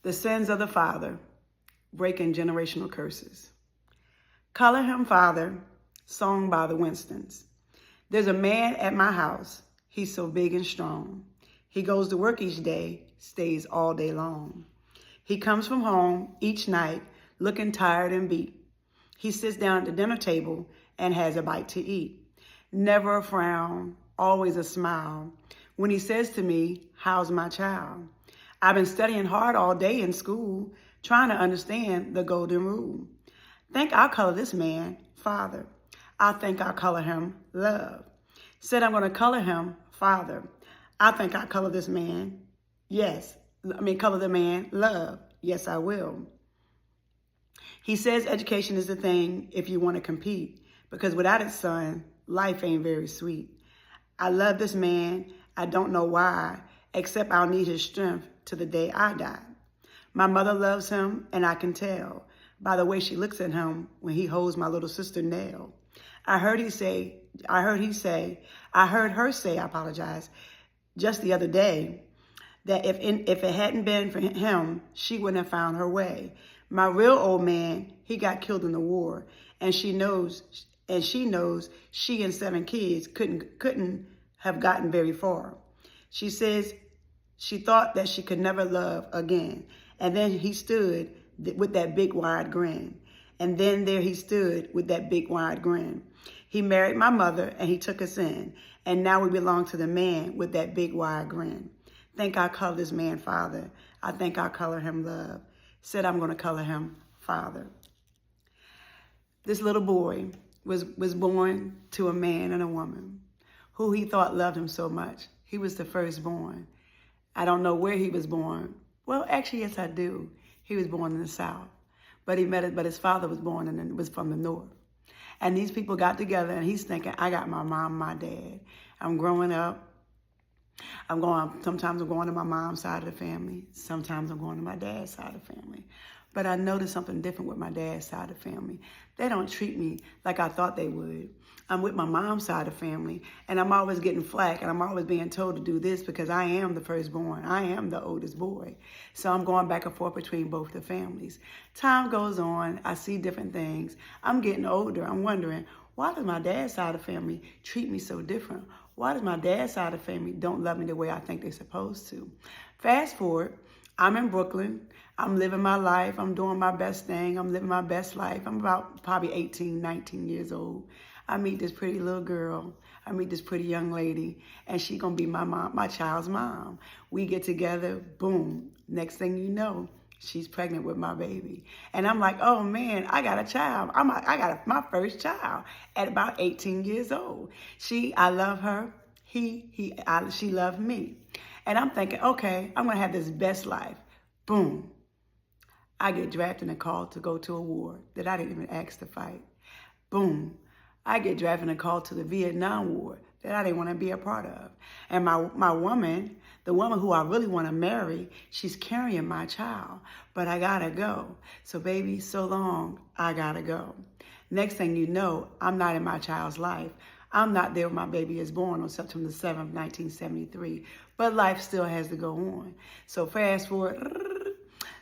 The sins of the father, breaking generational curses. Color Him Father, song by the Winstons. There's a man at my house. He's so big and strong. He goes to work each day, stays all day long. He comes from home each night looking tired and beat. He sits down at the dinner table and has a bite to eat. Never a frown, always a smile. When he says to me, "How's my child?" I've been studying hard all day in school, trying to understand the golden rule. Think I'll color this man Father. I think I'll color him Love. Said I'm going to color him Father. I think I'll color this man, color the man Love. Yes, I will. He says education is the thing if you want to compete, because without it, son, life ain't very sweet. I love this man. I don't know why, except I'll need his strength to the day I die. My mother loves him, and I can tell by the way she looks at him when he holds my little sister Nell. I heard her say, just the other day, that if it hadn't been for him, she wouldn't have found her way. My real old man, he got killed in the war, and she knows she and 7 kids couldn't have gotten very far. She says she thought that she could never love again. And then he stood with that big wide grin. And then there he stood with that big wide grin. He married my mother and he took us in. And now we belong to the man with that big wide grin. Think I'll color this man Father. I think I'll color him Love. Said I'm going to color him Father. This little boy was born to a man and a woman who he thought loved him so much. He was the firstborn. I don't know where he was born. Well, actually, yes, I do. He was born in the South, but his father was from the North. And these people got together, and he's thinking, I got my mom, my dad. I'm growing up. Sometimes I'm going to my mom's side of the family. Sometimes I'm going to my dad's side of the family. But I noticed something different with my dad's side of the family. They don't treat me like I thought they would. I'm with my mom's side of the family, and I'm always getting flack, and I'm always being told to do this because I am the firstborn. I am the oldest boy. So I'm going back and forth between both the families. Time goes on. I see different things. I'm getting older. I'm wondering, why does my dad's side of the family treat me so different? Why does my dad's side of the family don't love me the way I think they're supposed to? Fast forward, I'm in Brooklyn. I'm living my life. I'm doing my best thing. I'm living my best life. I'm about probably 18, 19 years old. I meet this pretty little girl. I meet this pretty young lady, and she's going to be my mom, my child's mom. We get together, boom. Next thing you know, she's pregnant with my baby. And I'm like, oh man, I got a child. I got my first child at about 18 years old. I love her. She loved me. And I'm thinking, okay, I'm going to have this best life. Boom. I get drafted and called to go to a war that I didn't even ask to fight. Boom. I get drafted and called to the Vietnam War that I didn't want to be a part of. And my woman, the woman who I really want to marry, she's carrying my child, but I gotta go. So baby, so long, I gotta go. Next thing you know, I'm not in my child's life. I'm not there when my baby is born on September 7th, 1973, but life still has to go on. So fast forward,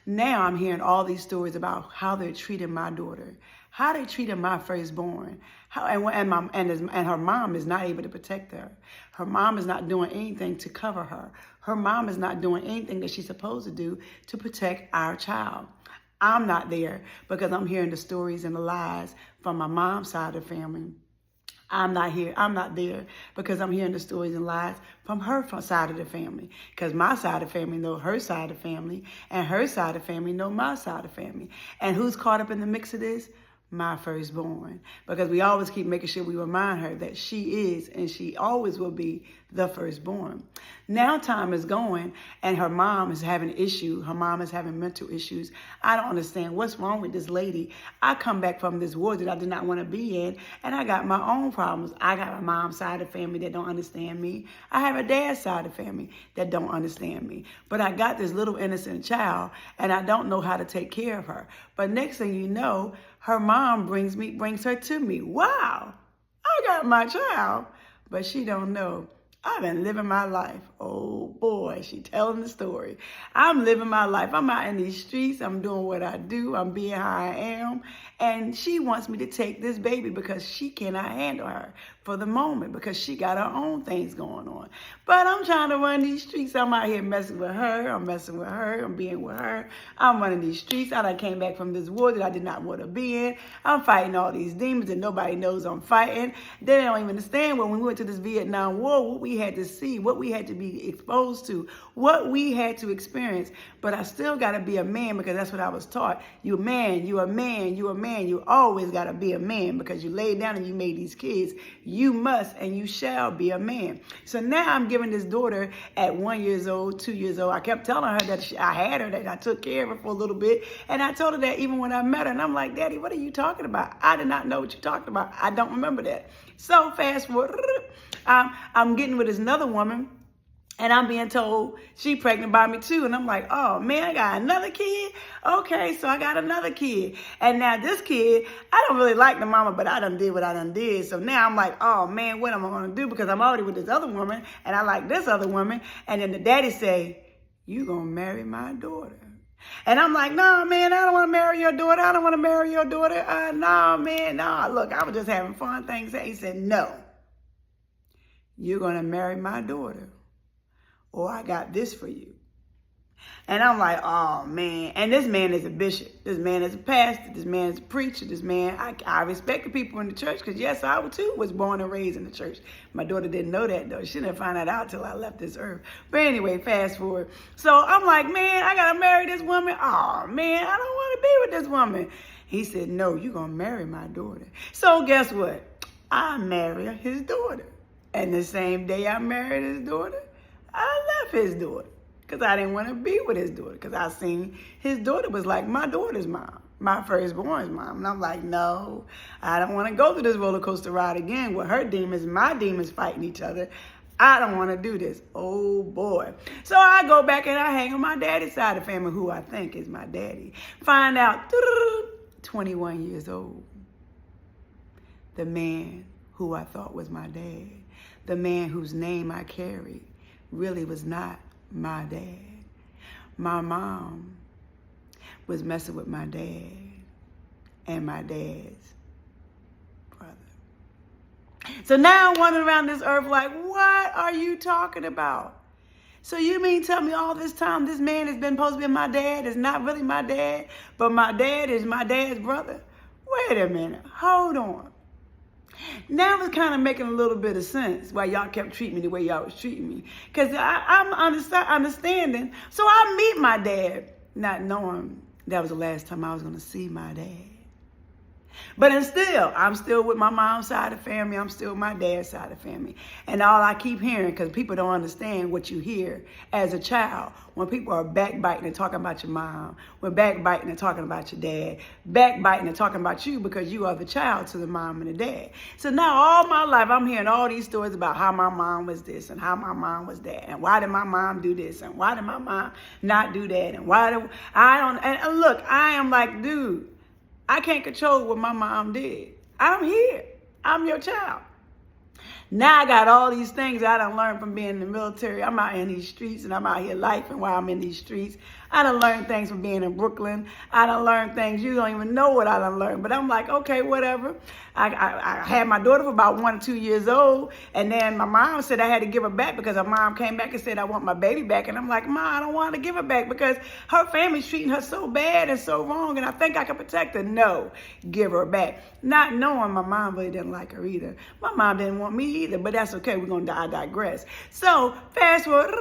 now I'm hearing all these stories about how they're treating my daughter, how they treated my firstborn, and her mom is not able to protect her. Her mom is not doing anything to cover her. Her mom is not doing anything that she's supposed to do to protect our child. I'm not there because I'm hearing the stories and the lies from my mom's side of the family. I'm not there because I'm hearing the stories and lies from her side of the family. Because my side of the family know her side of the family, and her side of the family know my side of the family. And who's caught up in the mix of this? My firstborn. Because we always keep making sure we remind her that she is and she always will be the firstborn. Now time is going and her mom is having an issue. Her mom is having mental issues. I don't understand what's wrong with this lady. I come back from this war that I did not want to be in, and I got my own problems. I got a mom's side of the family that don't understand me. I have a dad's side of the family that don't understand me. But I got this little innocent child and I don't know how to take care of her. But next thing you know, her mom brings her to me. Wow, I got my child, but she don't know I've been living my life. Oh boy, she telling the story. I'm living my life. I'm out in these streets. I'm doing what I do. I'm being how I am. And she wants me to take this baby because she cannot handle her for the moment because she got her own things going on. But I'm trying to run these streets. I'm out here messing with her. I'm messing with her. I'm being with her. I'm running these streets. I done came back from this war that I did not want to be in. I'm fighting all these demons that nobody knows I'm fighting. They don't even understand when we went to this Vietnam War, what we had to see, what we had to be exposed to, what we had to experience. But I still got to be a man because that's what I was taught. You a man, you a man, you a man. You always got to be a man because you laid down and you made these kids. You must and you shall be a man. So now I'm giving this daughter at 1 year old, 2 years old. I kept telling her that I had her, that I took care of her for a little bit. And I told her that even when I met her. And I'm like, Daddy, what are you talking about? I did not know what you're talking about. I don't remember that. So fast forward, I'm getting with this another woman. And I'm being told she pregnant by me too. And I'm like, oh man, I got another kid? Okay, so I got another kid. And now this kid, I don't really like the mama, but I done did what I done did. So now I'm like, oh man, what am I gonna do? Because I'm already with this other woman and I like this other woman. And then the daddy say, you gonna marry my daughter. And I'm like, no, man, I don't want to marry your daughter. I don't want to marry your daughter. No, man, no. Look, I was just having fun things. He said, no, you're going to marry my daughter. Or I got this for you. And I'm like, oh, man. And this man is a bishop. This man is a pastor. This man is a preacher. This man, I respect the people in the church because, yes, I too was born and raised in the church. My daughter didn't know that, though. She didn't find that out till I left this earth. But anyway, fast forward. So I'm like, man, I got to marry this woman. Oh, man, I don't want to be with this woman. He said, no, you're going to marry my daughter. So guess what? I married his daughter. And the same day I married his daughter, I left his daughter because I didn't want to be with his daughter because I seen his daughter was like my daughter's mom, my firstborn's mom. And I'm like, no, I don't want to go through this roller coaster ride again with her demons and my demons fighting each other. I don't want to do this. Oh, boy. So I go back and I hang on my daddy's side of the family, who I think is my daddy. Find out, 21 years old, the man who I thought was my dad, the man whose name I carried, really was not my dad. My mom was messing with my dad and my dad's brother. So now I'm wandering around this earth like, what are you talking about? So you mean tell me all this time this man has been supposed to be my dad is not really my dad, but my dad is my dad's brother? Wait a minute. Hold on. Now it's kind of making a little bit of sense why y'all kept treating me the way y'all was treating me. Because I'm understanding. So I meet my dad, not knowing that was the last time I was going to see my dad. But I'm still with my mom's side of the family. I'm still with my dad's side of the family. And all I keep hearing, because people don't understand what you hear as a child, when people are backbiting and talking about your mom, when backbiting and talking about your dad, backbiting and talking about you because you are the child to the mom and the dad. So now all my life, I'm hearing all these stories about how my mom was this and how my mom was that. And why did my mom do this? And why did my mom not do that? And and look, I am like, dude, I can't control what my mom did. I'm here. I'm your child. Now I got all these things I done learned from being in the military. I'm out in these streets and I'm out here lifing while I'm in these streets. I done learned things from being in Brooklyn. I done learned things you don't even know what I done learned. But I'm like, okay, whatever. I had my daughter for about 1 or 2 years old. And then my mom said I had to give her back because her mom came back and said, I want my baby back. And I'm like, Ma, I don't want to give her back because her family's treating her so bad and so wrong. And I think I can protect her. No, give her back. Not knowing my mom really didn't like her either. My mom didn't want me either, but that's okay. We're going to digress. So fast forward.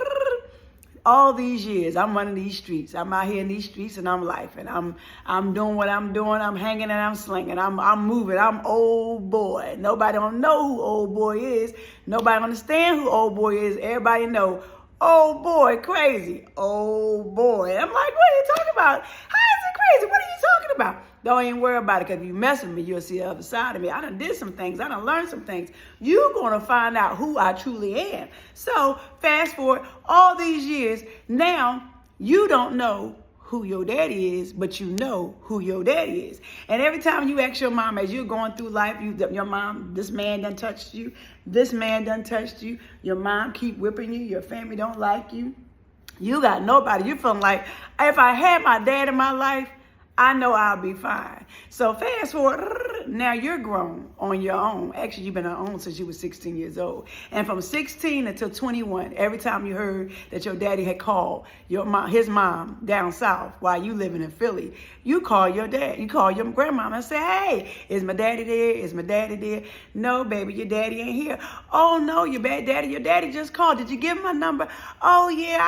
All these years, I'm running these streets. I'm out here in these streets and I'm life. And I'm doing what I'm doing. I'm hanging and I'm slinging. I'm moving. I'm old boy. Nobody don't know who old boy is. Nobody understand who old boy is. Everybody know old boy crazy. Old boy. I'm like, what are you talking about? How is it crazy? What are you talking about? Don't even worry about it because if you mess with me, you'll see the other side of me. I done did some things. I done learned some things. You're going to find out who I truly am. So fast forward all these years. Now you don't know who your daddy is, but you know who your daddy is. And every time you ask your mom as you're going through life, your mom, this man done touched you, this man done touched you, your mom keep whipping you, your family don't like you, you got nobody. You feeling like, if I had my dad in my life, I know I'll be fine. So fast forward, now you're grown on your own. Actually, you've been on your own since you were 16 years old. And from 16 until 21, every time you heard that your daddy had called his mom down south while you living in Philly, you call your dad. You call your grandmama and say, hey, is my daddy there? Is my daddy there? No, baby, your daddy ain't here. Oh, no, your daddy just called. Did you give him my number? Oh, yeah,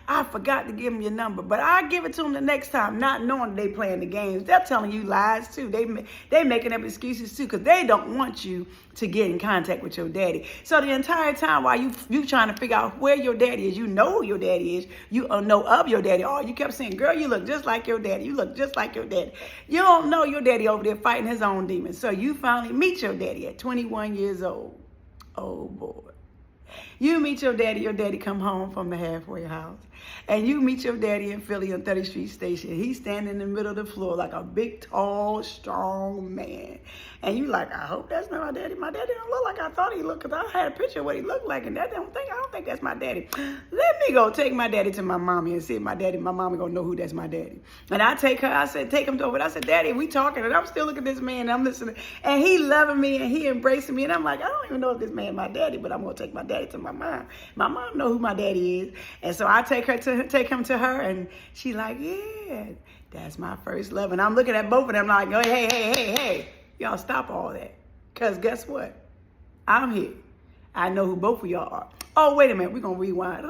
I forgot to give him your number. But I'll give it to him the next time, not knowing they playing the games. They're telling you lies, too. They making up excuses, too, because they don't want you to get in contact with your daddy. So the entire time while you trying to figure out where your daddy is, you know who your daddy is, you know of your daddy. Oh, you kept saying, girl, you look just like your daddy. You look just like your daddy. You don't know your daddy over there fighting his own demons. So you finally meet your daddy at 21 years old. Oh, boy. You meet your daddy come home from the halfway house. And you meet your daddy in Philly on 30th Street Station. He's standing in the middle of the floor like a big, tall, strong man. And you like, I hope that's not my daddy. My daddy don't look like I thought he looked, because I had a picture of what he looked like, and I don't think that's my daddy. Let me go take my daddy to my mommy and see if my mommy gonna know who that's my daddy. And I take him over. I said, Daddy, we talking, and I'm still looking at this man, and I'm listening, and he loving me, and he embracing me, and I'm like, I don't even know if this man my daddy, but I'm gonna take my daddy to my mom. My mom know who my daddy is, and so I take him to her, and she like, yeah, that's my first love. And I'm looking at both of them like, oh, hey, y'all stop all that, because guess what? I'm here. I know who both of y'all are. Oh, wait a minute, we're gonna rewind.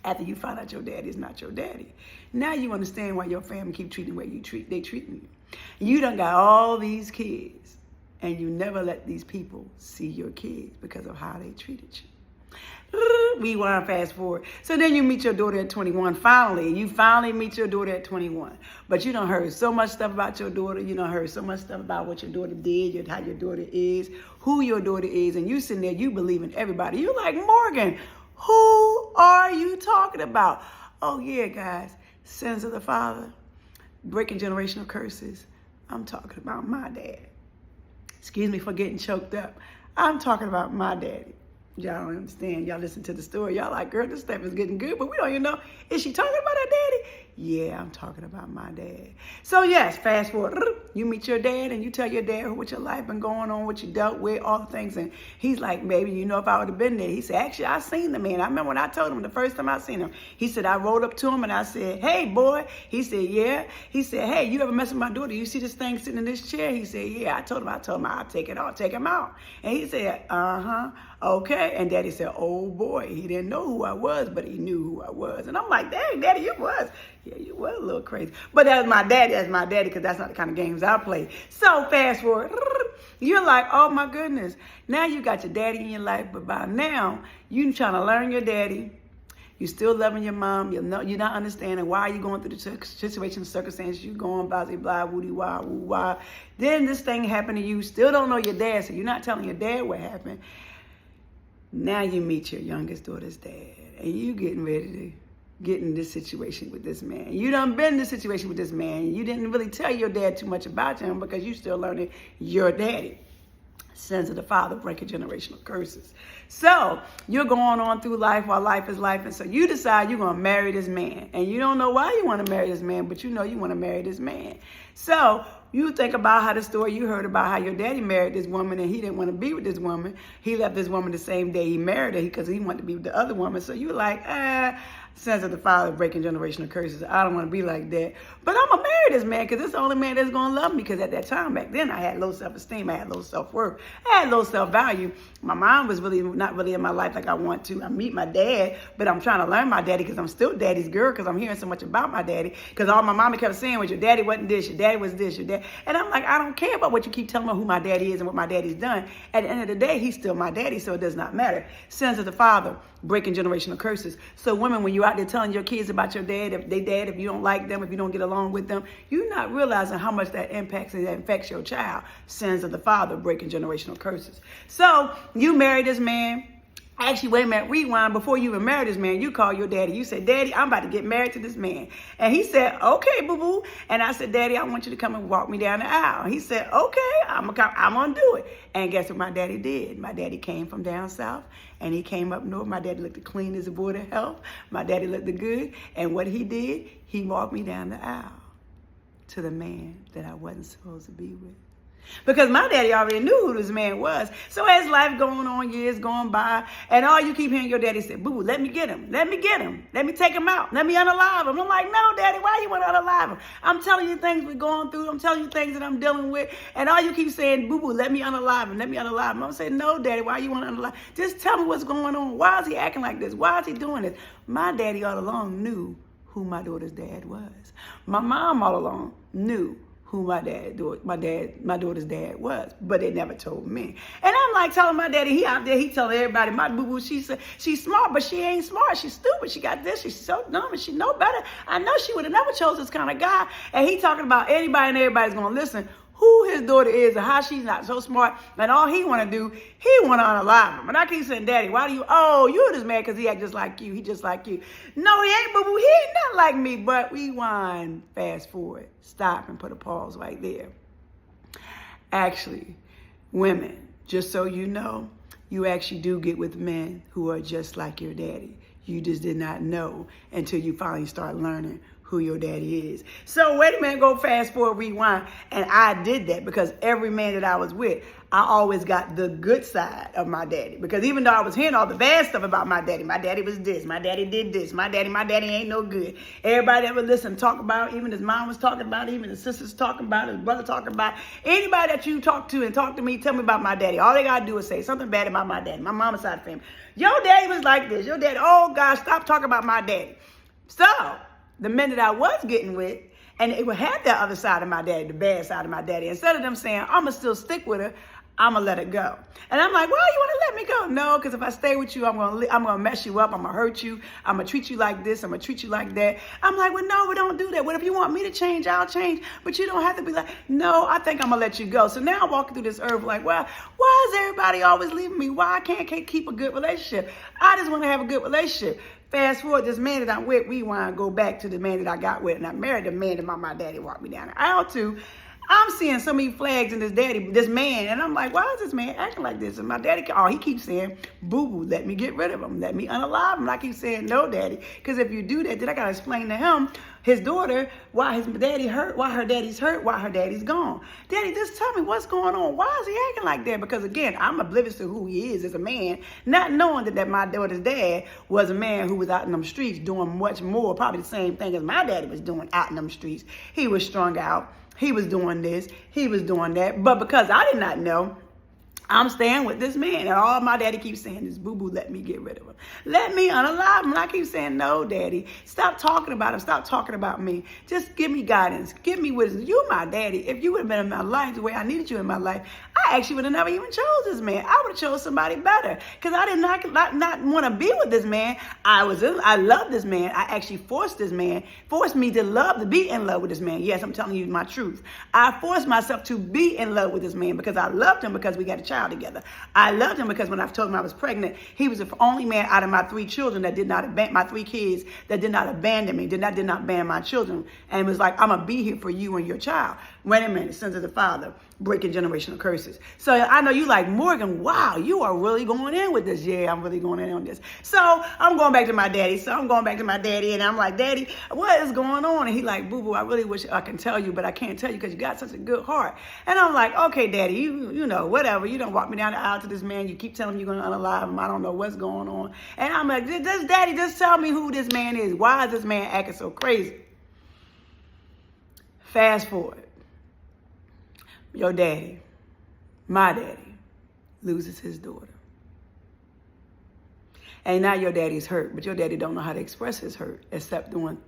After you find out your daddy is not your daddy, now you understand why your family keep treating the way they treating you. You done got all these kids, and you never let these people see your kids because of how they treated you. We want to fast forward. So then you meet your daughter at 21. You finally meet your daughter at 21. But you done heard so much stuff about your daughter. You done heard so much stuff about what your daughter did, how your daughter is, who your daughter is. And you sitting there, you believe in everybody. You like, Morgan, who are you talking about? Oh, yeah, guys. Sins of the father, breaking generational curses. I'm talking about my dad. Excuse me for getting choked up. I'm talking about my daddy. Y'all don't understand. Y'all listen to the story. Y'all like, girl, this stuff is getting good, but we don't even know. Is she talking about her daddy? Yeah, I'm talking about my dad. So yes, fast forward. You meet your dad and you tell your dad what your life been going on, what you dealt with, all the things. And he's like, baby, you know, if I would have been there. He said, actually, I seen the man. I remember when I told him the first time I seen him. He said, I rolled up to him and I said, hey, boy. He said, yeah. He said, hey, you ever mess with my daughter? You see this thing sitting in this chair? He said, yeah. I told him I'll take him out. And he said, okay. And daddy said, oh boy, he didn't know who I was, but he knew who I was. And I'm like, dang, daddy, you was. Yeah, you was a little crazy. But that's my daddy, because that's not the kind of games I play. So fast forward, you're like, oh my goodness. Now you got your daddy in your life, but by now, you trying to learn your daddy. You still loving your mom. You're not understanding why you're going through the situation, circumstances. You're going blah, blah, blah, woody, wah, woo, wah. Then this thing happened to you. Still don't know your dad, so you're not telling your dad what happened. Now you meet your youngest daughter's dad, and you getting ready to get in this situation with this man. You done been in this situation with this man. You didn't really tell your dad too much about him because you still learning your daddy. Sins of the father, breaking generational curses. So you're going on through life while life is life, and so you decide you're going to marry this man, and you don't know why you want to marry this man, but you know you want to marry this man. So you think about how the story you heard about how your daddy married this woman and he didn't want to be with this woman. He left this woman the same day he married her because he wanted to be with the other woman. So you're like, sins of the father, breaking generational curses. I don't want to be like that. But I'm going to marry this man because it's the only man that's going to love me, because at that time back then I had low self-esteem. I had low self-worth. I had low self-value. My mom was not really in my life like I want to. I meet my dad, but I'm trying to learn my daddy because I'm still daddy's girl because I'm hearing so much about my daddy, because all my mama kept saying was your daddy wasn't this, your daddy was this, your dad. And I'm like, I don't care about what you keep telling me who my daddy is and what my daddy's done. At the end of the day, he's still my daddy, so it does not matter. Sins of the father, breaking generational curses. So women, when you're out there telling your kids about your dad, if you don't like them, if you don't get along with them, you're not realizing how much that impacts and that infects your child. Sins of the father, breaking generational curses. So you marry this man. Actually, wait a minute, rewind. Before you even married this man, you called your daddy. You said, Daddy, I'm about to get married to this man. And he said, okay, boo-boo. And I said, Daddy, I want you to come and walk me down the aisle. He said, okay, I'm going to do it. And guess what my daddy did? My daddy came from down south, and he came up north. My daddy looked clean as a board of health. My daddy looked good. And what he did, he walked me down the aisle to the man that I wasn't supposed to be with. Because my daddy already knew who this man was. So as life going on, years going by, and all you keep hearing your daddy say, boo, let me get him. Let me get him. Let me take him out. Let me unalive him. I'm like, no, Daddy, why you want to unalive him? I'm telling you things we're going through. I'm telling you things that I'm dealing with. And all you keep saying, boo, let me unalive him. Let me unalive him. I'm saying, no, Daddy, why you want to unalive him? Just tell me what's going on. Why is he acting like this? Why is he doing this? My daddy all along knew who my daughter's dad was. My mom all along knew who my daughter's dad was, but they never told me. And I'm like telling my daddy, he out there, he telling everybody, my boo-boo, she's smart, but she ain't smart. She's stupid. She got this. She's so dumb, and she know better. I know she would have never chose this kind of guy. And he talking about anybody and everybody's going to listen who his daughter is and how she's not so smart. And all he want to do, he want to unalive him. And I keep saying, Daddy, why do you, you just mad because he act just like you. He just like you. No, he ain't, boo-boo. He ain't not like me. But rewind, fast forward, stop and put a pause right there. Actually, women, just so you know, you actually do get with men who are just like your daddy. You just did not know until you finally start learning who your daddy is. So wait a minute, go fast forward, rewind. And I did that because every man that I was with, I always got the good side of my daddy. Because even though I was hearing all the bad stuff about my daddy was this, my daddy did this, my daddy ain't no good. Everybody ever listen, talk about, even his mom was talking about it, even his sisters talking about it, his brother talking about it. Anybody that you talk to and talk to me, tell me about my daddy. All they gotta do is say something bad about my daddy, my mama's side of the family. Your daddy was like this, your daddy, oh gosh, stop talking about my daddy. So, the men that I was getting with, and it would have that other side of my daddy, the bad side of my daddy. Instead of them saying, I'm going to still stick with her, I'm going to let her go. And I'm like, well, you want to let me go? No, because if I stay with you, I'm going to mess you up. I'm going to hurt you. I'm going to treat you like this. I'm going to treat you like that. I'm like, well, no, we don't do that. What if you want me to change? I'll change. But you don't have to be like, no, I think I'm going to let you go. So now I'm walking through this earth like, well, why is everybody always leaving me? Why I can't keep a good relationship? I just want to have a good relationship. Fast forward, this man that I'm with, rewind, go back to the man that I got with, and I married the man that my daddy walked me down the aisle to. I'm seeing so many flags in this man, and I'm like, why is this man acting like this? And my daddy, he keeps saying, boo-boo, let me get rid of him. Let me unalive him. And I keep saying, no, Daddy, because if you do that, then I got to explain to him, his daughter, why his daddy hurt, why her daddy's hurt, why her daddy's gone. Daddy, just tell me what's going on. Why is he acting like that? Because, again, I'm oblivious to who he is as a man, not knowing that my daughter's dad was a man who was out in them streets doing much more, probably the same thing as my daddy was doing out in them streets. He was strung out. He was doing this, he was doing that. But because I did not know, I'm staying with this man. And all my daddy keeps saying is, boo-boo, let me get rid of him. Let me unalive him. And I keep saying, no, Daddy. Stop talking about him. Stop talking about me. Just give me guidance. Give me wisdom. You my daddy. If you would have been in my life the way I needed you in my life, I actually would have never even chose this man. I would have chose somebody better. Because I did not want to be with this man. I loved this man. I actually forced me to be in love with this man. Yes, I'm telling you my truth. I forced myself to be in love with this man because I loved him because we got a child together. I loved him because when I told him I was pregnant, he was the only man out of my 3 children that did not abandon my 3 kids that did not abandon me, did not abandon my children, and was like, I'm gonna be here for you and your child. Wait a minute, sons of the Father, breaking generational curses. So I know you like, Morgan, wow, you are really going in with this. Yeah, I'm really going in on this. So I'm going back to my daddy. And I'm like, Daddy, what is going on? And he like, boo-boo, I really wish I can tell you, but I can't tell you because you got such a good heart. And I'm like, okay, Daddy, you know, whatever. You don't walk me down the aisle to this man. You keep telling me you're going to unalive him. I don't know what's going on. And I'm like, Daddy, just tell me who this man is. Why is this man acting so crazy? Fast forward. Your daddy, my daddy, loses his daughter. And now your daddy's hurt, but your daddy don't know how to express his hurt except doing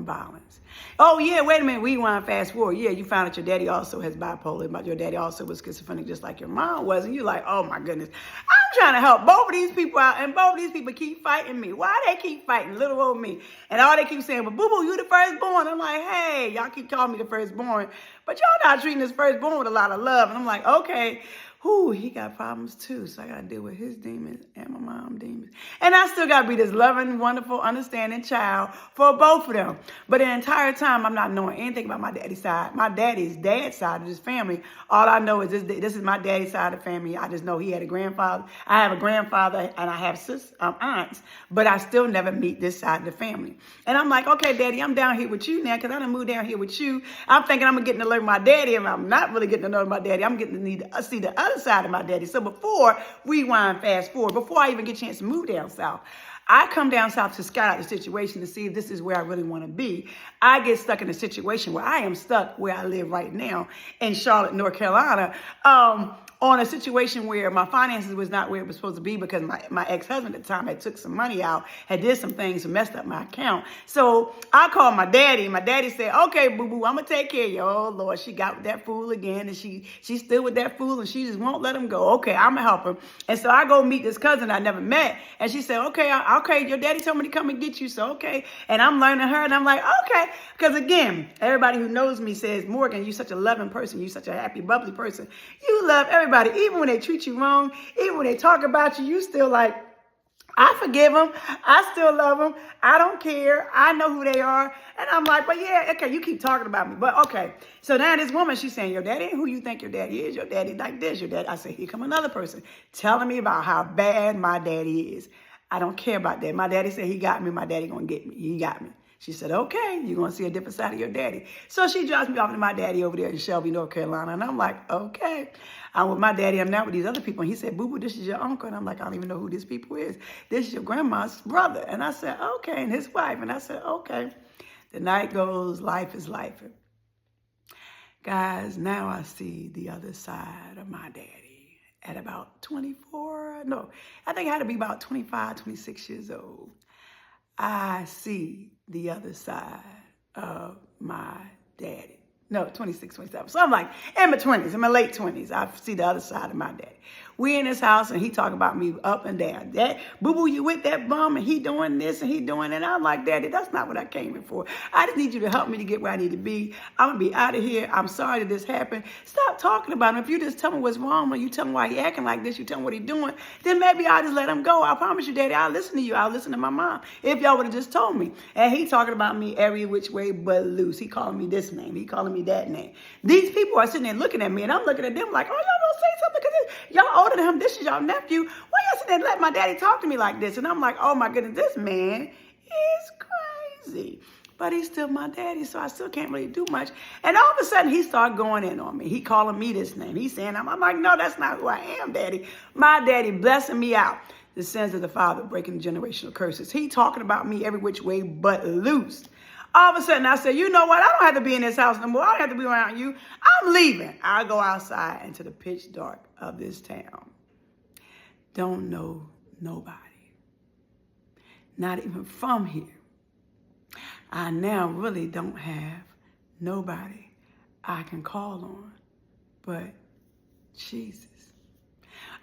violence. Oh, yeah, wait a minute. Rewind, fast forward. Yeah, you found out your daddy also has bipolar, but your daddy also was schizophrenic just like your mom was. And you're like, oh, my goodness. I'm trying to help both of these people out, and both of these people keep fighting me. Why they keep fighting little old me? And all they keep saying, but boo-boo, you the firstborn. I'm like, hey, y'all keep calling me the firstborn, but y'all not treating this firstborn with a lot of love. And I'm like, okay, Whoo, he got problems too. So I got to deal with his demons and my mom's demons. And I still got to be this loving, wonderful, understanding child for both of them. But the entire time, I'm not knowing anything about my daddy's side. My daddy's dad's side of his family. All I know is this is my daddy's side of the family. I just know he had a grandfather. I have a grandfather and I have aunts. But I still never meet this side of the family. And I'm like, okay, daddy, I'm down here with you now because I done moved down here with you. I'm thinking I'm getting to learn my daddy, and I'm not really getting to know my daddy. I'm getting to need to see the other side of my daddy. So before rewind, fast forward, before I even get a chance to move down south, I come down south to scout out the situation to see if this is where I really want to be. I get stuck in a situation where I am stuck where I live right now in Charlotte, North Carolina, on a situation where my finances was not where it was supposed to be because my ex-husband at the time had took some money out, had did some things and messed up my account. So I called my daddy, and my daddy said, okay, boo-boo, I'm going to take care of you. Oh, Lord, she got with that fool again, and she's still with that fool, and she just won't let him go. Okay, I'm going to help him. And so I go meet this cousin I never met, and she said, okay, your daddy told me to come and get you, so okay. And I'm learning her, and I'm like, okay. Because again, everybody who knows me says, Morgan, you're such a loving person. You're such a happy, bubbly person. You love everybody. Even when they treat you wrong, even when they talk about you, you still like, I forgive them. I still love them. I don't care. I know who they are. And I'm like, but yeah, okay, you keep talking about me. But okay. So now this woman, she's saying, your daddy ain't who you think your daddy is. Your daddy like this. Your daddy. I said, here come another person telling me about how bad my daddy is. I don't care about that. My daddy said he got me. My daddy gonna get me. He got me. She said, okay, you're going to see a different side of your daddy. So she drops me off to my daddy over there in Shelby, North Carolina. And I'm like, okay. I'm with my daddy. I'm not with these other people. And he said, boo-boo, this is your uncle. And I'm like, I don't even know who these people is. This is your grandma's brother. And I said, okay. And his wife. And I said, okay. The night goes, life is life. Guys, now I see the other side of my daddy at about 24. No, I think I had to be about 25, 26 years old. I see the other side of my daddy. No, 26, 27. So I'm like, in my 20s, in my late 20s, I see the other side of my daddy. We in his house, and he talking about me up and down. Dad, boo-boo, you with that bum, and he doing this, and he doing that. And I'm like, Daddy, that's not what I came in for. I just need you to help me to get where I need to be. I'm going to be out of here. I'm sorry that this happened. Stop talking about him. If you just tell me what's wrong, or you tell me why he acting like this, you tell me what he doing, then maybe I'll just let him go. I promise you, Daddy, I'll listen to you. I'll listen to my mom if y'all would have just told me. And he talking about me every which way but loose. He calling me this name. He calling me that name. These people are sitting there looking at me, and I'm looking at them like, oh, y'all gonna say something because y'all older than him. This is y'all nephew. Why y'all sitting there and let my daddy talk to me like this? And I'm like, oh my goodness, this man is crazy. But he's still my daddy, so I still can't really do much. And all of a sudden, he started going in on me. He calling me this name. He's saying, I'm like, no, that's not who I am, Daddy. My daddy blessing me out. The sins of the father, breaking generational curses. He talking about me every which way but loose. All of a sudden, I said, you know what? I don't have to be in this house no more. I don't have to be around you. I'm leaving. I go outside into the pitch dark of this town. Don't know nobody. Not even from here. I now really don't have nobody I can call on but Jesus.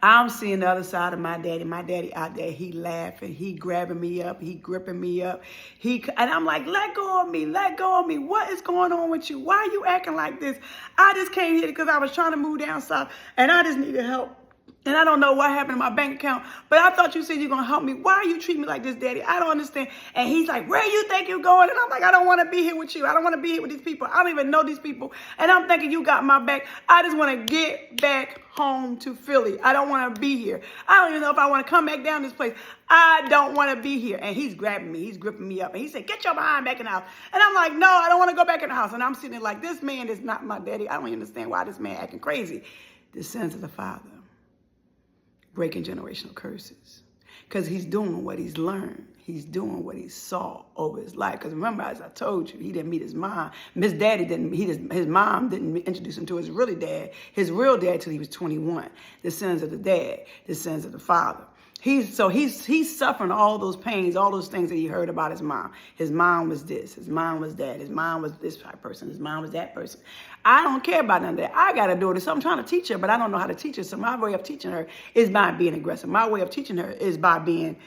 I'm seeing the other side of my daddy. My daddy out there, he laughing, he grabbing me up, he gripping me up. And I'm like, let go of me, let go of me. What is going on with you? Why are you acting like this? I just came here because I was trying to move down south and I just needed help. And I don't know what happened to my bank account, but I thought you said you're going to help me. Why are you treating me like this, Daddy? I don't understand. And he's like, where you think you're going? And I'm like, I don't want to be here with you. I don't want to be here with these people. I don't even know these people. And I'm thinking you got my back. I just want to get back home to Philly. I don't want to be here. I don't even know if I want to come back down this place. I don't want to be here. And he's grabbing me. He's gripping me up. And he said, get your behind back in the house. And I'm like, no, I don't want to go back in the house. And I'm sitting there like, this man is not my daddy. I don't even understand why this man acting crazy. The sins of the father. Breaking generational curses. Because he's doing what he's learned. He's doing what he saw over his life. Because remember, as I told you, he didn't meet his mom. His mom didn't introduce him to his real dad till he was 21. The sins of the dad, the sins of the father. He's suffering all those pains, all those things that he heard about his mom. His mom was this, his mom was that, his mom was this type of person, his mom was that person. I don't care about none of that. I got a daughter, so I'm trying to teach her, but I don't know how to teach her. So my way of teaching her is by being aggressive. My way of teaching her is by being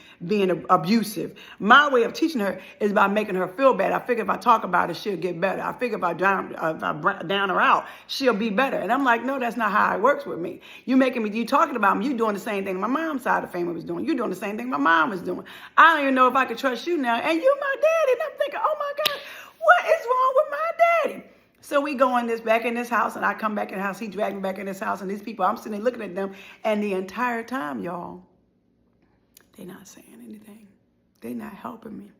abusive. My way of teaching her is by making her feel bad. I figure if I talk about it, she'll get better. I figure if I down her out, she'll be better. And I'm like, no, that's not how it works with me. You talking about me, you doing the same thing my mom's side of the family was doing. You're doing the same thing my mom was doing. I don't even know if I could trust you now. And you my daddy. And I'm thinking, oh my God, what is wrong with my daddy? So we go back in this house, and I come back in the house. He dragged me back in this house, and these people, I'm sitting there looking at them, and the entire time, y'all, they're not saying anything. They're not helping me.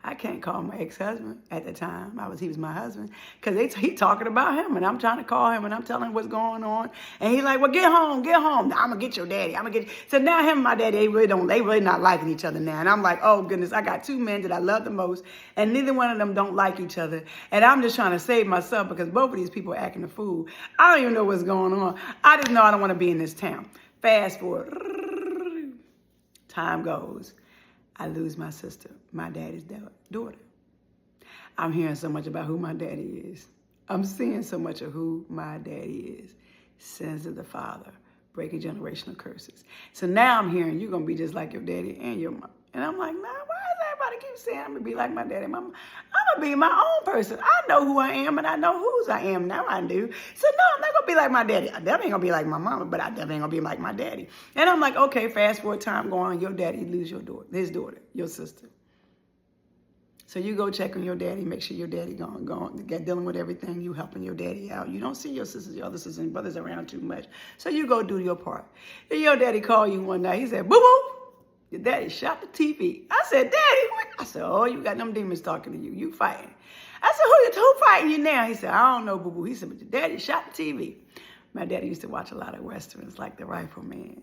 I can't call my ex-husband at the time. He was my husband, because he talking about him, and I'm trying to call him, and I'm telling him what's going on, and he's like, well, get home. Now, I'm gonna get your daddy. So now him and my daddy, they really not liking each other now, and I'm like, oh goodness, I got two men that I love the most, and neither one of them don't like each other, and I'm just trying to save myself because both of these people are acting a fool. I don't even know what's going on. I just know I don't want to be in this town. Fast forward, time goes. I lose my sister, my daddy's daughter. I'm hearing so much about who my daddy is. I'm seeing so much of who my daddy is. Sins of the father, breaking generational curses. So now I'm hearing you're going to be just like your daddy and your mom. And I'm like, nah, why does everybody keep saying I'm going to be like my daddy and my mom? I'm going to be my own person. I know who I am, and I know whose I am. Now I do. So no, I'm not going to be like my daddy. I definitely ain't going to be like my mama, but I definitely ain't going to be like my daddy. And I'm like, okay, fast forward time going on. Your daddy lose his daughter, your sister. So you go check on your daddy, make sure your daddy dealing with everything. You helping your daddy out. You don't see your sisters, your other sisters and brothers around too much. So you go do your part. And your daddy called you one night. He said, boo-boo. Your daddy shot the TV. I said, Daddy, what? I said, oh, you got them demons talking to you. You fighting. I said, who fighting you now? He said, I don't know, boo-boo. He said, but your daddy shot the TV. My daddy used to watch a lot of Westerns like The Rifleman.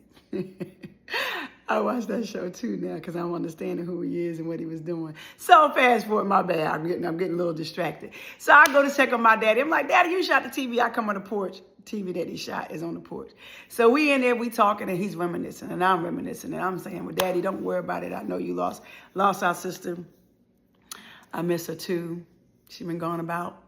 I watch that show too now because I'm understanding who he is and what he was doing. So fast forward, my bad. I'm getting a little distracted. So I go to check on my daddy. I'm like, Daddy, you shot the TV. I come on the porch. TV that he shot is on the porch. So we in there, we talking, and he's reminiscing, and I'm reminiscing, and I'm saying, well, Daddy, don't worry about it. I know you lost our sister. I miss her too. She's been gone about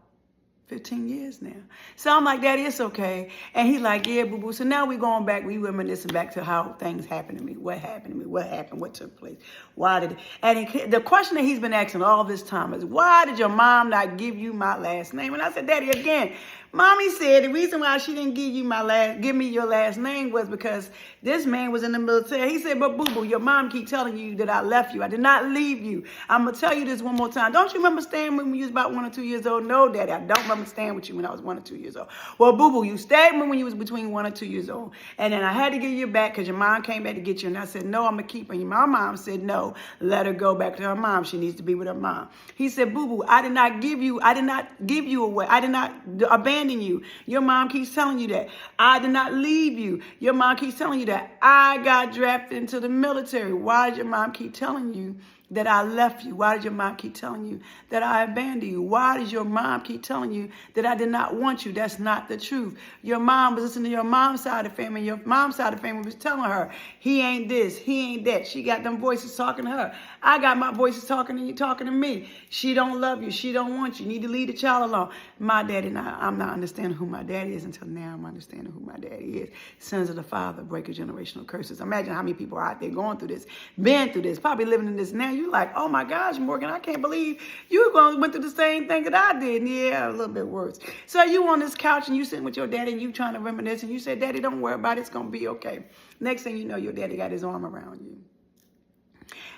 15 years now. So I'm like, Daddy, it's okay. And he's like, yeah, boo-boo. So now we going back, we reminiscing back to how things happened to me. What happened to me? What happened? What took place? Why did it? And the question that he's been asking all this time is, why did your mom not give you my last name? And I said, Daddy, again, Mommy said the reason why she didn't give me your last name was because this man was in the military. He said, but boo-boo, your mom keep telling you that I left you. I did not leave you. I'm going to tell you this one more time. Don't you remember staying when you was about 1 or 2 years old? No, Daddy, I don't remember staying with you when I was 1 or 2 years old. Well, boo-boo, you stayed when you was between 1 or 2 years old. And then I had to give you back because your mom came back to get you. And I said, no, I'm going to keep her. My mom said, no, let her go back to her mom. She needs to be with her mom. He said, boo-boo, I did not give you away. I did not abandon you. Your mom keeps telling you that. I did not leave you. Your mom keeps telling you that. I got drafted into the military. Why did your mom keep telling you that I left you? Why did your mom keep telling you that I abandoned you? Why did your mom keep telling you that I did not want you? That's not the truth. Your mom was listening to your mom's side of the family. Your mom's side of the family was telling her, he ain't this, he ain't that. She got them voices talking to her. I got my voices talking to you, talking to me. She don't love you. She don't want you. You need to leave the child alone. My daddy, now, I'm not understanding who my daddy is until now I'm understanding who my daddy is. Sons of the father, breaking generational curses. Imagine how many people are out there going through this, been through this, probably living in this now. You like, oh my gosh, Morgan, I can't believe you went through the same thing that I did. Yeah, a little bit worse. So you on this couch and you sitting with your daddy and you trying to reminisce and you say, Daddy, don't worry about it. It's going to be okay. Next thing you know, your daddy got his arm around you.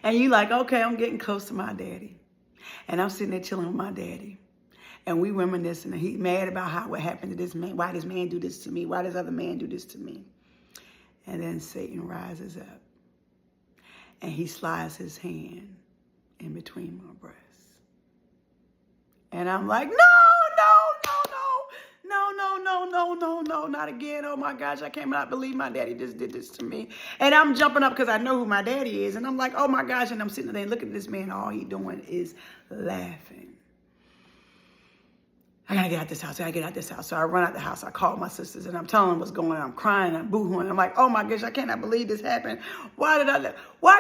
And you like, okay, I'm getting close to my daddy. And I'm sitting there chilling with my daddy. And we reminiscing and he's mad about what happened to this man. Why does man do this to me? Why does other man do this to me? And then Satan rises up. And he slides his hand in between my breasts. And I'm like, no, not again. Oh my gosh, I cannot believe my daddy just did this to me. And I'm jumping up because I know who my daddy is. And I'm like, oh my gosh. And I'm sitting there looking at this man. All he doing is laughing. I gotta get out this house. I gotta get out this house. So I run out the house. I call my sisters and I'm telling them what's going on. I'm crying. I'm boohooing. I'm like, oh my gosh, I cannot believe this happened. Why did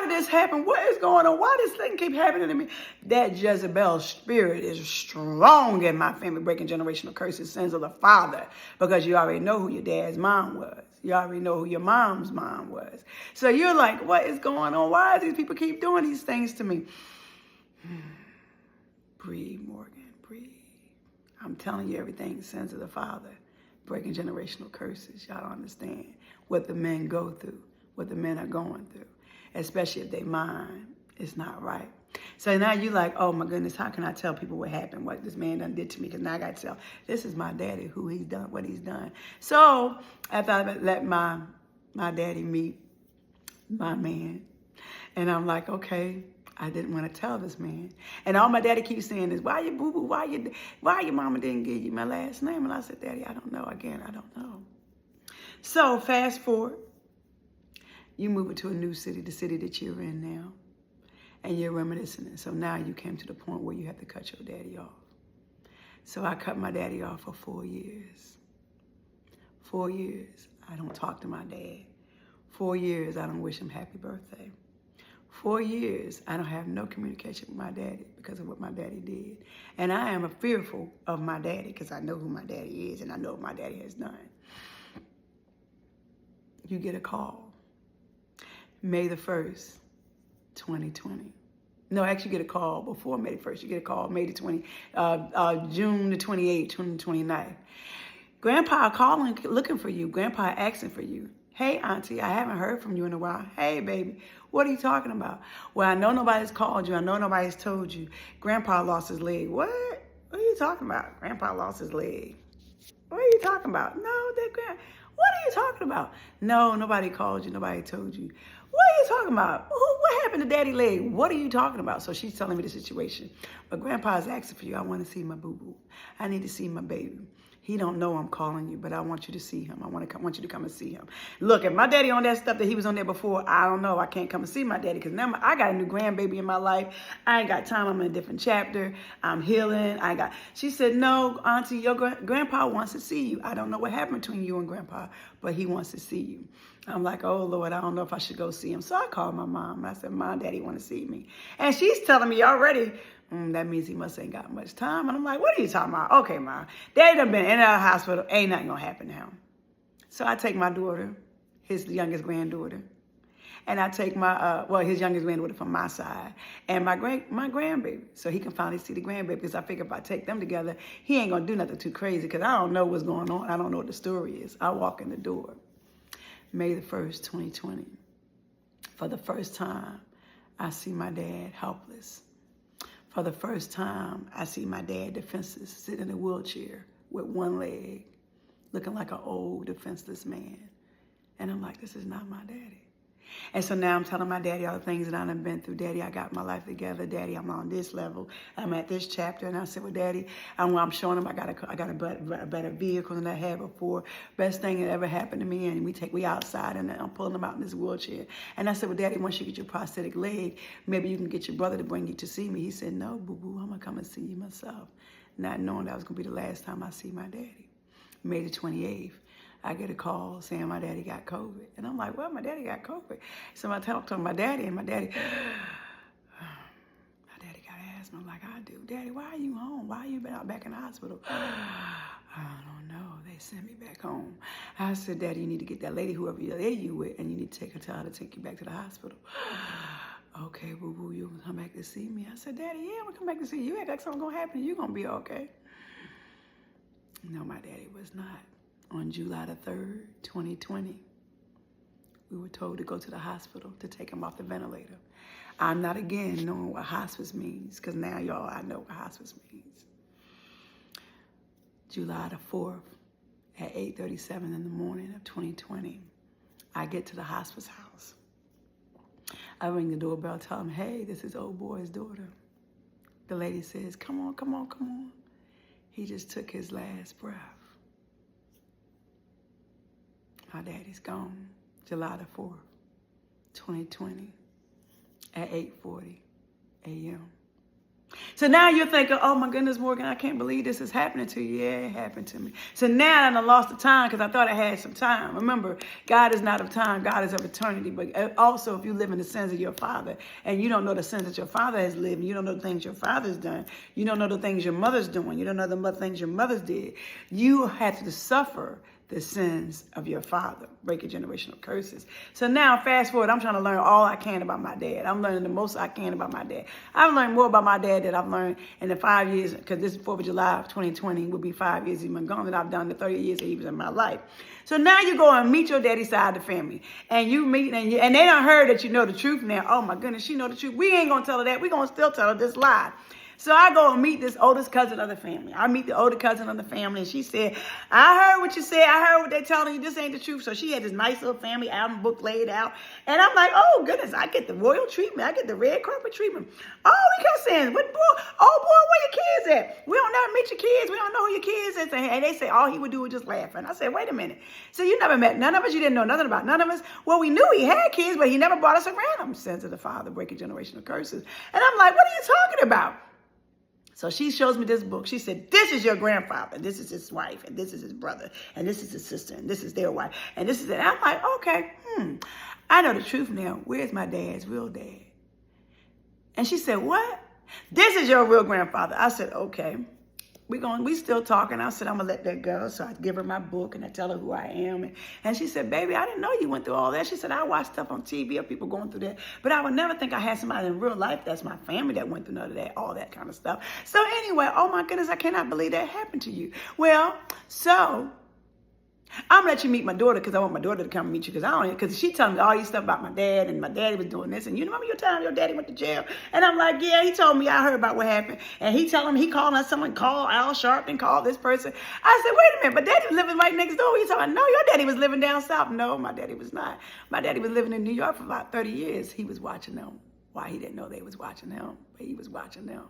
this happen? What is going on? Why does this thing keep happening to me? That Jezebel spirit is strong in my family, breaking generational curses, sins of the father, because you already know who your dad's mom was. You already know who your mom's mom was. So you're like, what is going on? Why do these people keep doing these things to me? Breathe, Morgan, breathe. I'm telling you everything, sins of the father, breaking generational curses. Y'all don't understand what the men go through, what the men are going through, especially if their mind is not right. So now you're like, oh my goodness, how can I tell people what happened, what this man done did to me? Because now I got to tell, this is my daddy, who he's done, what he's done. So after I let my daddy meet my man, and I'm like, okay, I didn't want to tell this man. And all my daddy keeps saying is, why you boo-boo, why your mama didn't give you my last name? And I said, Daddy, I don't know. Again, I don't know. So fast forward, you move into a new city, the city that you're in now, and you're reminiscing. So now you came to the point where you have to cut your daddy off. So I cut my daddy off for 4 years. 4 years, I don't talk to my dad. 4 years, I don't wish him happy birthday. 4 years, I don't have no communication with my daddy because of what my daddy did. And I am fearful of my daddy because I know who my daddy is and I know what my daddy has done. You get a call. May the 1st, 2020. No, actually you get a call before May the 1st. You get a call June the 28th, 2029. Grandpa calling, looking for you. Grandpa asking for you. Hey, Auntie, I haven't heard from you in a while. Hey, baby, what are you talking about? Well, I know nobody's called you. I know nobody's told you. Grandpa lost his leg. What? What are you talking about? Grandpa lost his leg. What are you talking about? What are you talking about? No, nobody called you. Nobody told you. What are you talking about? What happened to daddy leg? What are you talking about? So she's telling me the situation. But Grandpa's asking for you. I want to see my boo-boo. I need to see my baby. He don't know I'm calling you, but I want you to see him. I want you to come and see him. Look, if my daddy on that stuff that he was on there before, I don't know. I can't come and see my daddy because now I got a new grandbaby in my life. I ain't got time. I'm in a different chapter. I'm healing. She said, no, Auntie, your grandpa wants to see you. I don't know what happened between you and Grandpa, but he wants to see you. I'm like, oh, Lord, I don't know if I should go see him. So I called my mom. I said, Mom, Daddy want to see me. And she's telling me already, that means he must ain't got much time. And I'm like, what are you talking about? Okay, Mom. Daddy done been in and out of the hospital. Ain't nothing going to happen to him. So I take my daughter, his youngest granddaughter, and I take his youngest granddaughter from my side, and my grandbaby, so he can finally see the grandbaby, because I figure if I take them together, he ain't going to do nothing too crazy, because I don't know what's going on. I don't know what the story is. I walk in the door. May the 1st, 2020. For the first time, I see my dad helpless. For the first time, I see my dad defenseless, sitting in a wheelchair with one leg, looking like an old, defenseless man. And I'm like, this is not my daddy. And so now I'm telling my daddy all the things that I done been through. Daddy, I got my life together. Daddy, I'm on this level. I'm at this chapter. And I said, well, Daddy, I'm showing him I got a better vehicle than I had before. Best thing that ever happened to me. And we outside, and I'm pulling him out in this wheelchair. And I said, well, Daddy, once you get your prosthetic leg, maybe you can get your brother to bring you to see me. He said, no, boo-boo, I'm going to come and see you myself. Not knowing that was going to be the last time I see my daddy. May the 28th. I get a call saying my daddy got COVID. And I'm like, well, my daddy got COVID. So I talk to my daddy, and my daddy got asthma like I do. Daddy, why are you home? Why are you been out back in the hospital? I don't know. They sent me back home. I said, Daddy, you need to get that lady, whoever lady you with, and you need to tell her to take you back to the hospital. Okay, boo-boo, you gonna come back to see me? I said, Daddy, yeah, I'm gonna come back to see you. You act like something gonna happen. You're gonna be okay. No, my daddy was not. On July the 3rd, 2020, we were told to go to the hospital to take him off the ventilator. I'm not again knowing what hospice means, because now, y'all, I know what hospice means. July the 4th at 8:37 in the morning of 2020, I get to the hospice house. I ring the doorbell, tell him, hey, this is old boy's daughter. The lady says, come on, come on, come on. He just took his last breath. My daddy's gone, July the 4th, 2020, at 8:40 a.m. So now you're thinking, oh my goodness, Morgan, I can't believe this is happening to you. Yeah, it happened to me. So now I lost the time because I thought I had some time. Remember, God is not of time. God is of eternity. But also, if you live in the sins of your father and you don't know the sins that your father has lived, and you don't know the things your father's done, you don't know the things your mother's doing, you don't know the things your mother's did, you have to suffer the sins of your father, breaking generational curses. So now, fast forward, I'm trying to learn all I can about my dad. I'm learning the most I can about my dad. I've learned more about my dad than I've learned in the 5 years, because this 4th of July of 2020 will be 5 years he's been gone, than I've done the 30 years that he was in my life. So now you go and meet your daddy's side of the family, and you meet, and they done heard that you know the truth now. Oh my goodness, she know the truth. We ain't gonna tell her that. We gonna still tell her this lie. So I go and meet this oldest cousin of the family. I meet the older cousin of the family, and she said, I heard what you said. I heard what they're telling you. This ain't the truth. So she had this nice little family album book laid out. And I'm like, oh, goodness, I get the royal treatment. I get the red carpet treatment. Oh, we kept saying, what boy? Oh, boy, where your kids at? We don't never meet your kids. We don't know who your kids is. And they say all he would do was just laugh. And I said, wait a minute. So you never met none of us. You didn't know nothing about none of us. Well, we knew he had kids, but he never brought us around them. Sins of the father, breaking generational curses. And I'm like, what are you talking about? So she shows me this book. She said, this is your grandfather. This is his wife. And this is his brother. And this is his sister. And this is their wife. And this is it. I'm like, okay, I know the truth now. Where's my dad's real dad? And she said, what? This is your real grandfather. I said, okay. We still talking. I said, I'm going to let that go. So I give her my book and I tell her who I am. And she said, baby, I didn't know you went through all that. She said, I watch stuff on TV of people going through that. But I would never think I had somebody in real life that's my family that went through none of that, all that kind of stuff. So anyway, oh my goodness, I cannot believe that happened to you. Well, so I'm gonna let you meet my daughter because I want my daughter to come meet you because she telling me all these stuff about my dad and my daddy was doing this and you remember your time your daddy went to jail and I'm like, yeah, he told me, I heard about what happened, and he calling us someone, call Al Sharpton, call this person. I said, wait a minute, but daddy was living right next door. He's talking, no, your daddy was living down south. No, my daddy was not. My daddy was living in New York for about 30 years. He was watching them. Why? He didn't know they was watching him, but he was watching them.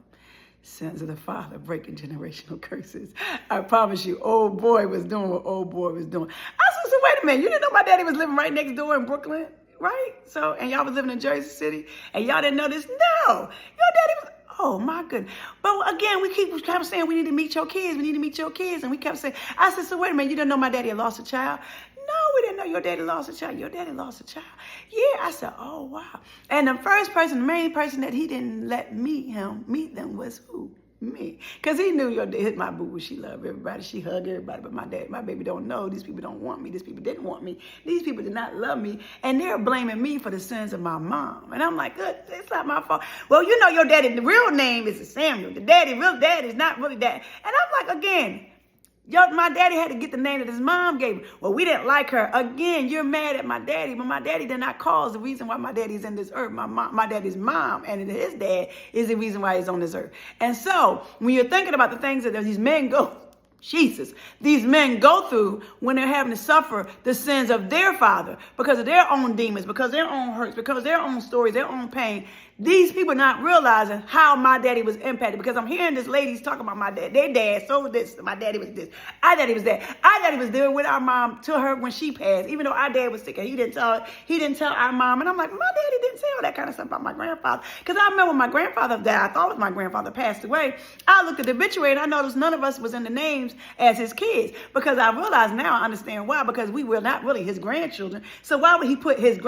Sins of the father, breaking generational curses. I promise you, old boy was doing what old boy was doing. I said, so wait a minute, you didn't know my daddy was living right next door in Brooklyn, right? So, and y'all was living in Jersey City, and y'all didn't know this? No, your daddy was, oh my goodness. But again, we kept saying, we need to meet your kids, we need to meet your kids. And we kept saying, I said, so wait a minute, you didn't know my daddy had lost a child? No, we didn't know your daddy lost a child. Your daddy lost a child. Yeah, I said, oh, wow. And the main person that he didn't let meet them was who? Me. Because he knew my boo, she loved everybody. She hugged everybody. But my baby don't know. These people don't want me. These people didn't want me. These people did not love me. And they're blaming me for the sins of my mom. And I'm like, good, it's not my fault. Well, you know your daddy, the real name is Samuel. Real dad is not really that. And I'm like, again, my daddy had to get the name that his mom gave him. Well, we didn't like her. Again, you're mad at my daddy, but my daddy did not cause the reason why my daddy's in this earth. My daddy's mom and his dad is the reason why he's on this earth. And so when you're thinking about the things that these men these men go through when they're having to suffer the sins of their father because of their own demons, because of their own hurts, because of their own stories, their own pain. These people not realizing how my daddy was impacted, because I'm hearing this ladies talking about my dad. Their dad, so this, my daddy was this. Our daddy was that. Our daddy was there with our mom to her when she passed, even though our dad was sick and he didn't tell our mom. And I'm like, my daddy didn't say all that kind of stuff about my grandfather. Because I remember when my grandfather died, I thought it was my grandfather passed away. I looked at the obituary and I noticed none of us was in the names as his kids, because I realize now, I understand why, because we were not really his grandchildren. So why would he put his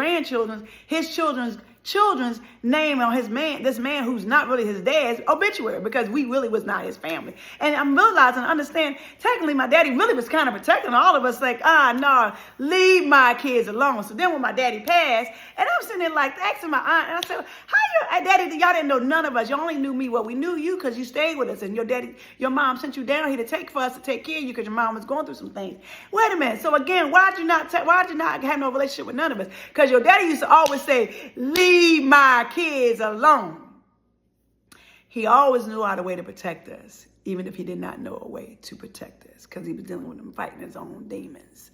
children's name on this man who's not really his dad's obituary, because we really was not his family. And I'm realizing, understand, technically my daddy really was kind of protecting all of us, like, no, leave my kids alone. So then when my daddy passed, and I'm sitting there like asking my aunt, and I said, how daddy, y'all didn't know none of us. You only knew me. Well, we knew you because you stayed with us, and your mom sent you down here to take care of you because your mom was going through some things. Wait a minute. So again, why'd you not have no relationship with none of us? Because your daddy used to always say, leave my kids alone. He always knew how a way to protect us, even if he did not know a way to protect us, because he was dealing with them fighting his own demons.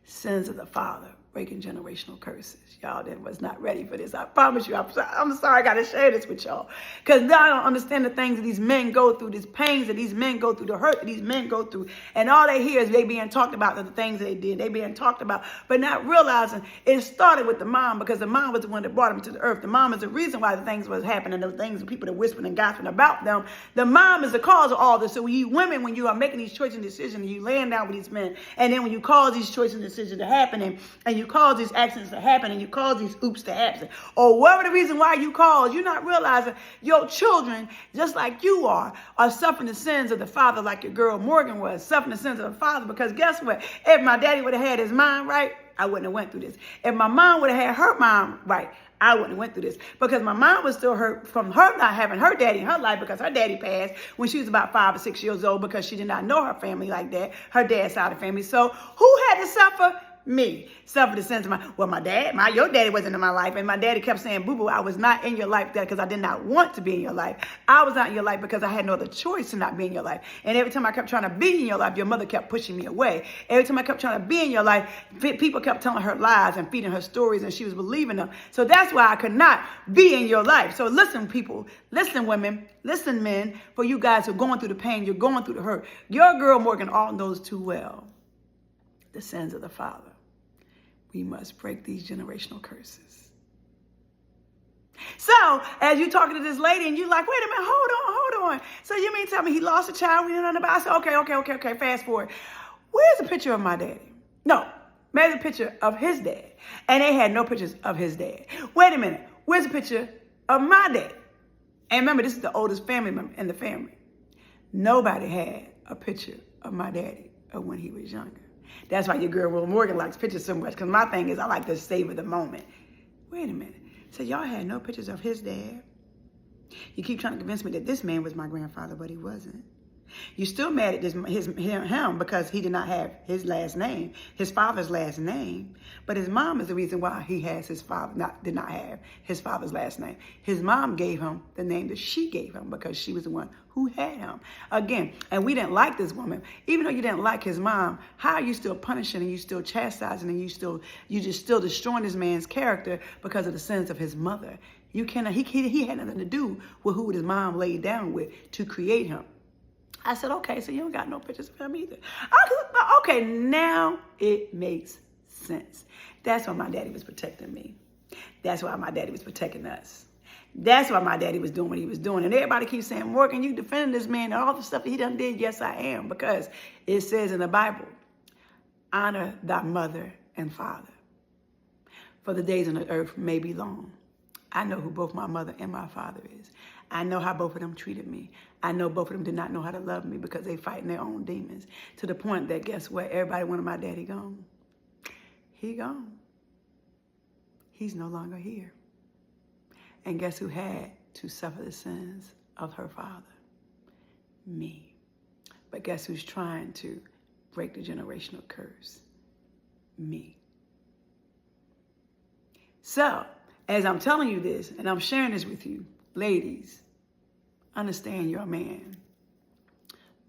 Sins of the father, breaking generational curses. Y'all that was not ready for this. I promise you. I'm sorry I got to share this with y'all. Because now I don't understand the things that these men go through, these pains that these men go through, the hurt that these men go through. And all they hear is they being talked about, the things that they did. They being talked about, but not realizing it started with the mom, because the mom was the one that brought them to the earth. The mom is the reason why the things was happening, the things that people that whispering and gossiping about them. The mom is the cause of all this. So you women, when you are making these choices and decisions, and you laying down with these men, and then when you cause these choices and decisions to happen, and you cause these accidents to happen, and you cause these oops to happen, or whatever the reason why you cause, you're not realizing your children, just like you are suffering the sins of the father, like your girl Morgan was suffering the sins of the father. Because guess what? If my daddy would have had his mind right, I wouldn't have went through this. If my mom would have had her mind right, I wouldn't have went through this. Because my mom was still hurt from her not having her daddy in her life, because her daddy passed when she was about 5 or 6 years old, because she did not know her family like that, her dad's side of the family. So who had to suffer? Me. Suffer the sins of your daddy wasn't in my life. And my daddy kept saying, boo-boo, I was not in your life because I did not want to be in your life. I was not in your life because I had no other choice to not be in your life. And every time I kept trying to be in your life, your mother kept pushing me away. Every time I kept trying to be in your life, people kept telling her lies and feeding her stories, and she was believing them. So that's why I could not be in your life. So listen, people, listen, women, listen, men, for you guys who are going through the pain, you're going through the hurt. Your girl Morgan all knows too well the sins of the father. We must break these generational curses. So, as you're talking to this lady and you're like, wait a minute, hold on. So you mean tell me he lost a child, we didn't know about? I said, okay, fast forward. Where's a picture of my daddy? No, there's a picture of his dad. And they had no pictures of his dad. Wait a minute, where's a picture of my dad? And remember, this is the oldest family member in the family. Nobody had a picture of my daddy of when he was younger. That's why your girl Will Morgan likes pictures so much, because my thing is I like to savor the moment. Wait a minute. So y'all had no pictures of his dad? You keep trying to convince me that this man was my grandfather, but he wasn't. You're still mad at him because he did not have his last name, his father's last name. But his mom is the reason why he has did not have his father's last name. His mom gave him the name that she gave him because she was the one who had him. Again, and we didn't like this woman. Even though you didn't like his mom, how are you still punishing and you still chastising and you just still destroying this man's character because of the sins of his mother? You cannot. He had nothing to do with who his mom laid down with to create him. I said, okay, so you don't got no pictures of him either. Okay, now it makes sense. That's why my daddy was protecting me. That's why my daddy was protecting us. That's why my daddy was doing what he was doing. And everybody keeps saying, Morgan, you defending this man and all the stuff that he done did. Yes, I am, because it says in the Bible, honor thy mother and father, for the days on the earth may be long. I know who both my mother and my father is. I know how both of them treated me. I know both of them did not know how to love me because they fighting their own demons, to the point that, guess what? Everybody wanted my daddy gone. He gone. He's no longer here. And guess who had to suffer the sins of her father? Me. But guess who's trying to break the generational curse? Me. So, as I'm telling you this, and I'm sharing this with you, ladies, understand your man.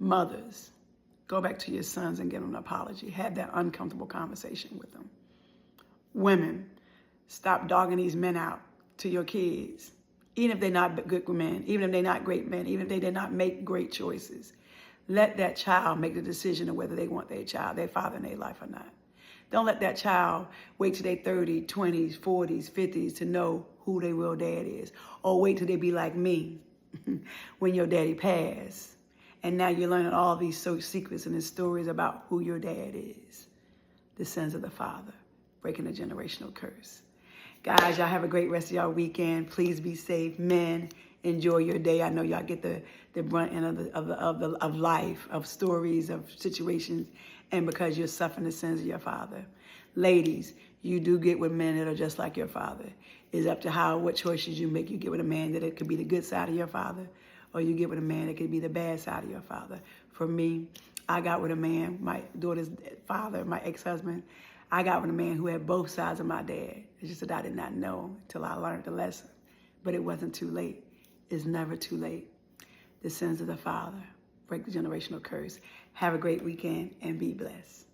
Mothers, go back to your sons and give them an apology. Have that uncomfortable conversation with them. Women, stop dogging these men out to your kids, even if they're not good men, even if they're not great men, even if they did not make great choices. Let that child make the decision of whether they want their child, their father in their life or not. Don't let that child wait till they're 30, 20s, 40s, 50s to know who their real dad is. Or wait till they be like me when your daddy passed. And now you're learning all these secrets and these stories about who your dad is. The sins of the father, breaking the generational curse. Guys, y'all have a great rest of y'all weekend. Please be safe. Men, enjoy your day. I know y'all get the brunt end of life, of stories, of situations, and because you're suffering the sins of your father. Ladies, you do get with men that are just like your father. It's up to what choices you make. You get with a man that it could be the good side of your father, or you get with a man that could be the bad side of your father. For me, I got with a man, my daughter's father, my ex-husband. I got with a man who had both sides of my dad. It's just that I did not know until I learned the lesson. But it wasn't too late. It's never too late. The sins of the father, break the generational curse. Have a great weekend and be blessed.